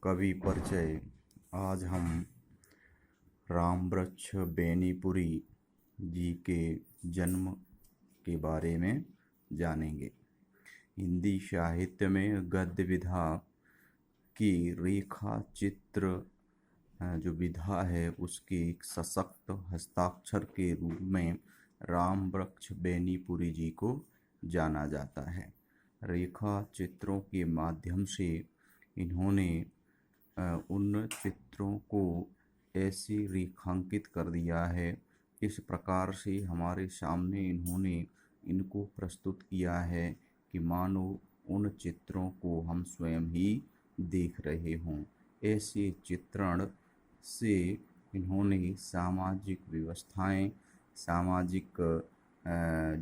कवि परिचय। आज हम रामवृक्ष बेनीपुरी जी के जन्म के बारे में जानेंगे। हिंदी साहित्य में गद्य विधा की रेखा चित्र जो विधा है उसके एक सशक्त हस्ताक्षर के रूप में रामवृक्ष बेनीपुरी जी को जाना जाता है। रेखा चित्रों के माध्यम से इन्होंने उन चित्रों को ऐसे रेखांकित कर दिया है, इस प्रकार से हमारे सामने इन्होंने इनको प्रस्तुत किया है कि मानो उन चित्रों को हम स्वयं ही देख रहे हों। ऐसे चित्रण से इन्होंने सामाजिक व्यवस्थाएं, सामाजिक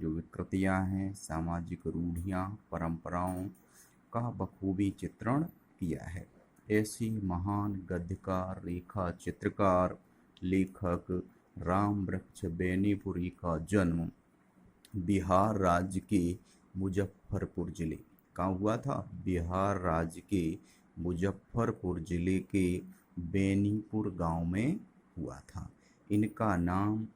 जो विकृतियां हैं, सामाजिक रूढ़ियां, परंपराओं का बखूबी चित्रण किया है। ऐसी महान गद्यकार, रेखा चित्रकार, लेखक रामवृक्ष बेनीपुरी का जन्म बिहार राज्य के मुजफ्फरपुर जिले का हुआ था। बिहार राज्य के मुजफ्फरपुर जिले के बेनीपुर गांव में हुआ था। इनका नाम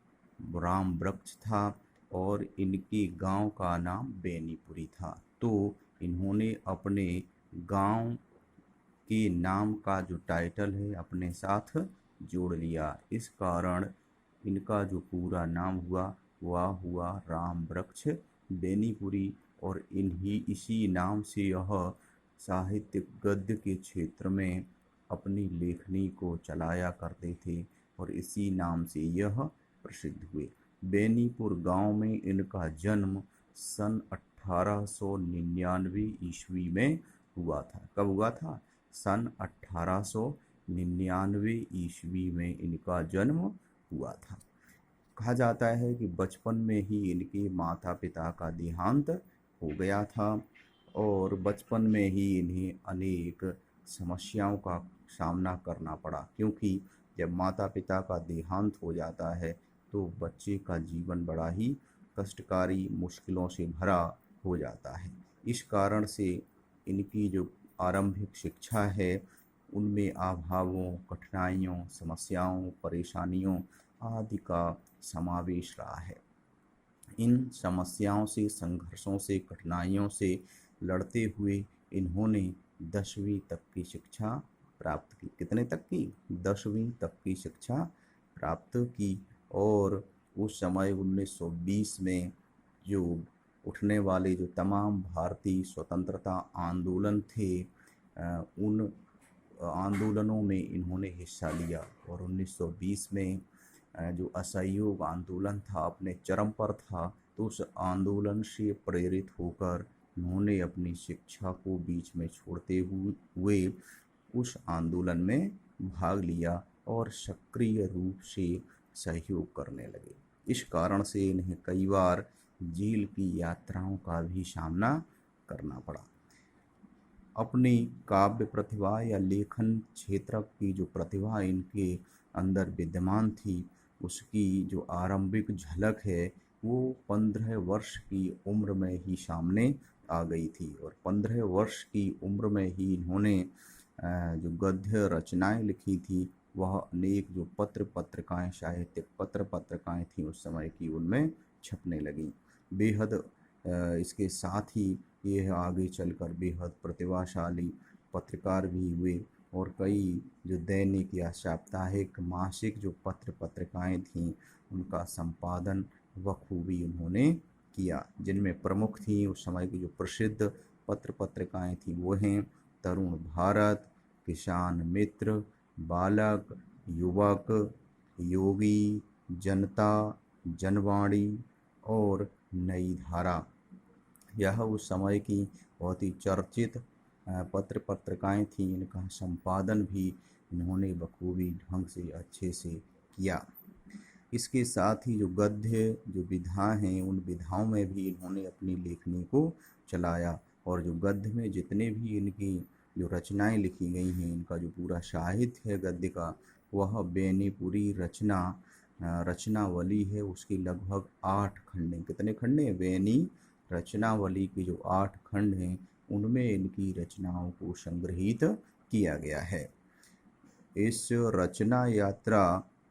रामवृक्ष था और इनके गांव का नाम बेनीपुरी था। तो इन्होंने अपने गांव के नाम का जो टाइटल है अपने साथ जोड़ लिया। इस कारण इनका जो पूरा नाम हुआ वह हुआ रामवृक्ष बेनीपुरी और इसी नाम से यह साहित्य गद्य के क्षेत्र में अपनी लेखनी को चलाया करते थे और इसी नाम से यह प्रसिद्ध हुए। बेनीपुर गांव में इनका जन्म सन 1899 ईस्वी में हुआ था। कब हुआ था? सन 1899 ईस्वी में इनका जन्म हुआ था। कहा जाता है कि बचपन में ही इनके माता पिता का देहांत हो गया था और बचपन में ही इन्हें अनेक समस्याओं का सामना करना पड़ा, क्योंकि जब माता पिता का देहांत हो जाता है तो बच्चे का जीवन बड़ा ही कष्टकारी, मुश्किलों से भरा हो जाता है। इस कारण से इनकी जो आरंभिक शिक्षा है उनमें अभावों, कठिनाइयों, समस्याओं, परेशानियों आदि का समावेश रहा है। इन समस्याओं से, संघर्षों से, कठिनाइयों से लड़ते हुए इन्होंने 10वीं तक की शिक्षा प्राप्त की। कितने तक की? 10वीं तक की शिक्षा प्राप्त की। और उस समय 1920 में जो उठने वाले जो तमाम भारतीय स्वतंत्रता आंदोलन थे, उन आंदोलनों में इन्होंने हिस्सा लिया और 1920 में जो असहयोग आंदोलन था अपने चरम पर था, तो उस आंदोलन से प्रेरित होकर उन्होंने अपनी शिक्षा को बीच में छोड़ते हुए उस आंदोलन में भाग लिया और सक्रिय रूप से सहयोग करने लगे। इस कारण से इन्हें कई बार जेल की यात्राओं का भी सामना करना पड़ा। अपनी काव्य प्रतिभा या लेखन क्षेत्र की जो प्रतिभा इनके अंदर विद्यमान थी, उसकी जो आरंभिक झलक है वो 15 वर्ष की उम्र में ही सामने आ गई थी और 15 वर्ष की उम्र में ही इन्होंने जो गद्य रचनाएं लिखी थी वह अनेक जो पत्र पत्रिकाएं, साहित्यिक पत्र पत्रिकाएं थी उस समय की, उनमें छपने लगी। बेहद इसके साथ ही ये आगे चलकर बेहद प्रतिभाशाली पत्रकार भी हुए और कई जो दैनिक या साप्ताहिक, मासिक जो पत्र पत्रिकाएं थीं उनका संपादन बखूबी उन्होंने किया, जिनमें प्रमुख थी उस समय की जो प्रसिद्ध पत्र पत्रिकाएं थीं वो हैं तरुण भारत, किसान मित्र, बालक, युवक, योगी, जनता, जनवाणी और नई धारा। यह उस समय की बहुत ही चर्चित पत्र पत्रिकाएं थीं। इनका संपादन भी इन्होंने बखूबी ढंग से अच्छे से किया। इसके साथ ही जो गद्य जो विधा हैं उन विधाओं में भी इन्होंने अपनी लेखनी को चलाया और जो गद्य में जितने भी इनकी जो रचनाएं लिखी गई हैं, इनका जो पूरा साहित्य है गद्य का, वह बेनीपुरी रचनावली है। उसकी लगभग 8 खंड। कितने खंड हैं? बेनी रचनावली के जो 8 खंड हैं उनमें इनकी रचनाओं को संग्रहित किया गया है। इस रचना यात्रा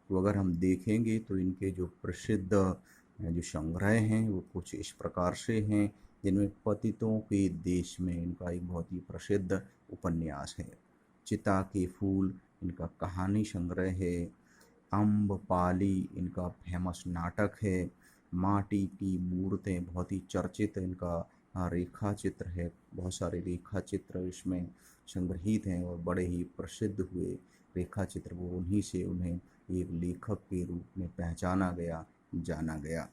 को अगर हम देखेंगे तो इनके जो प्रसिद्ध जो संग्रह हैं वो कुछ इस प्रकार से हैं, जिनमें पतितों के देश में इनका एक बहुत ही प्रसिद्ध उपन्यास है। चिता के फूल इनका कहानी संग्रह है। अम्बपाली इनका फेमस नाटक है। माटी की मूर्तें बहुत ही चर्चित इनका रेखा चित्र है। बहुत सारे रेखा चित्र इसमें संग्रहित हैं और बड़े ही प्रसिद्ध हुए रेखा चित्र। वो उन्हीं से उन्हें एक लेखक के रूप में पहचाना गया, जाना गया।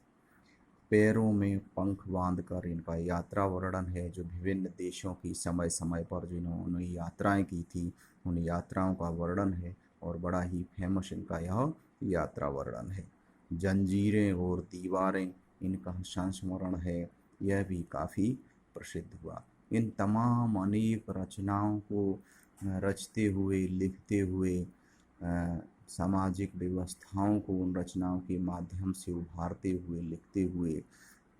पैरों में पंख बांधकर इनका यात्रा वर्णन है, जो विभिन्न देशों की समय समय पर जिन्होंने यात्राएं की थी उन यात्राओं का वर्णन है और बड़ा ही फेमस इनका यह यात्रा वर्णन है। जंजीरें और दीवारें इनका संस्मरण है, यह भी काफ़ी प्रसिद्ध हुआ। इन तमाम अनेक रचनाओं को रचते हुए, लिखते हुए, सामाजिक व्यवस्थाओं को उन रचनाओं के माध्यम से उभारते हुए, लिखते हुए,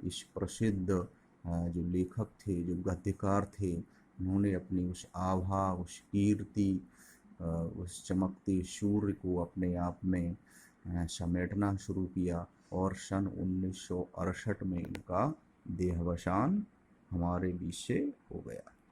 इस प्रसिद्ध जो लेखक थे, जो गद्यकार थे, उन्होंने अपनी उस आभा, उस कीर्ति, उस चमकते सूर्य को अपने आप में समेटना शुरू किया और सन 1968 में इनका देहावसान हमारे बीच से हो गया।